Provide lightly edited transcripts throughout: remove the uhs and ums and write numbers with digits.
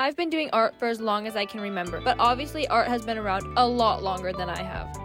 I've been doing art for as long as I can remember, but obviously art has been around a lot longer than I have.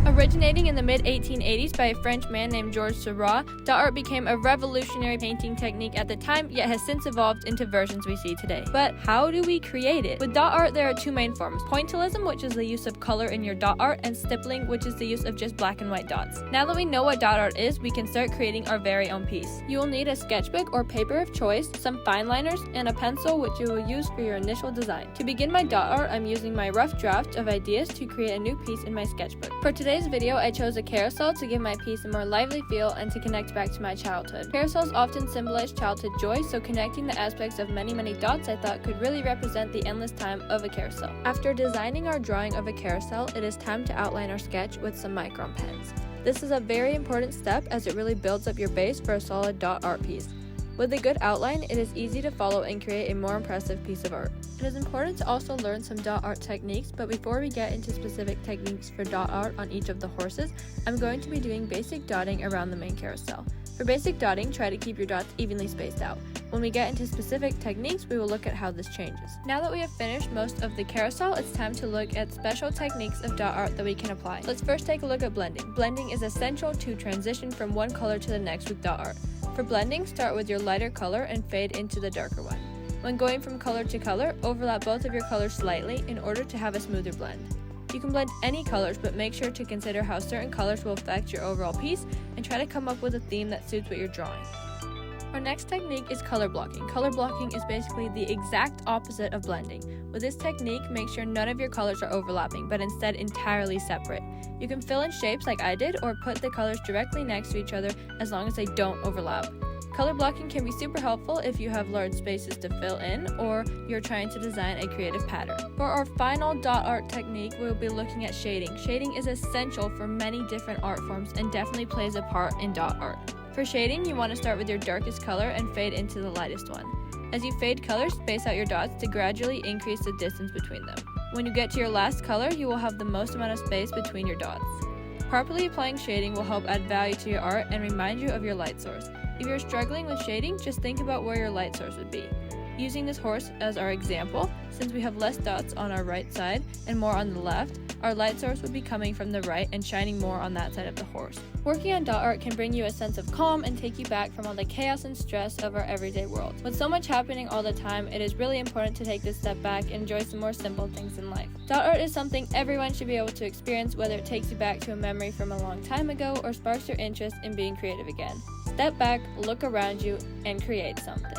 Originating in the mid-1880s by a French man named Georges Seurat, dot art became a revolutionary painting technique at the time, yet has since evolved into versions we see today. But how do we create it? With dot art, there are two main forms: pointillism, which is the use of color in your dot art, and stippling, which is the use of just black and white dots. Now that we know what dot art is, we can start creating our very own piece. You will need a sketchbook or paper of choice, some fine liners, and a pencil which you will use for your initial design. To begin my dot art, I'm using my rough draft of ideas to create a new piece in my sketchbook. For today's video, I chose a carousel to give my piece a more lively feel and to connect back to my childhood. Carousels often symbolize childhood joy, so connecting the aspects of many dots I thought could really represent the endless time of a carousel. After designing our drawing of a carousel, it is time to outline our sketch with some micron pens. This is a very important step as it really builds up your base for a solid dot art piece. With a good outline, it is easy to follow and create a more impressive piece of art. It is important to also learn some dot art techniques, but before we get into specific techniques for dot art on each of the horses, I'm going to be doing basic dotting around the main carousel. For basic dotting, try to keep your dots evenly spaced out. When we get into specific techniques, we will look at how this changes. Now that we have finished most of the carousel, it's time to look at special techniques of dot art that we can apply. Let's first take a look at blending. Blending is essential to transition from one color to the next with dot art. For blending, start with your lighter color and fade into the darker one. When going from color to color, overlap both of your colors slightly in order to have a smoother blend. You can blend any colors, but make sure to consider how certain colors will affect your overall piece and try to come up with a theme that suits what you're drawing. Our next technique is color blocking. Color blocking is basically the exact opposite of blending. With this technique, make sure none of your colors are overlapping, but instead entirely separate. You can fill in shapes like I did, or put the colors directly next to each other as long as they don't overlap. Color blocking can be super helpful if you have large spaces to fill in or you're trying to design a creative pattern. For our final dot art technique, we'll be looking at shading. Shading is essential for many different art forms and definitely plays a part in dot art. For shading, you want to start with your darkest color and fade into the lightest one. As you fade colors, space out your dots to gradually increase the distance between them. When you get to your last color, you will have the most amount of space between your dots. Properly applying shading will help add value to your art and remind you of your light source. If you're struggling with shading, just think about where your light source would be. Using this horse as our example, since we have less dots on our right side and more on the left, our light source would be coming from the right and shining more on that side of the horse. Working on dot art can bring you a sense of calm and take you back from all the chaos and stress of our everyday world. With so much happening all the time, it is really important to take this step back and enjoy some more simple things in life. Dot art is something everyone should be able to experience, whether it takes you back to a memory from a long time ago or sparks your interest in being creative again. Step back, look around you, and create something.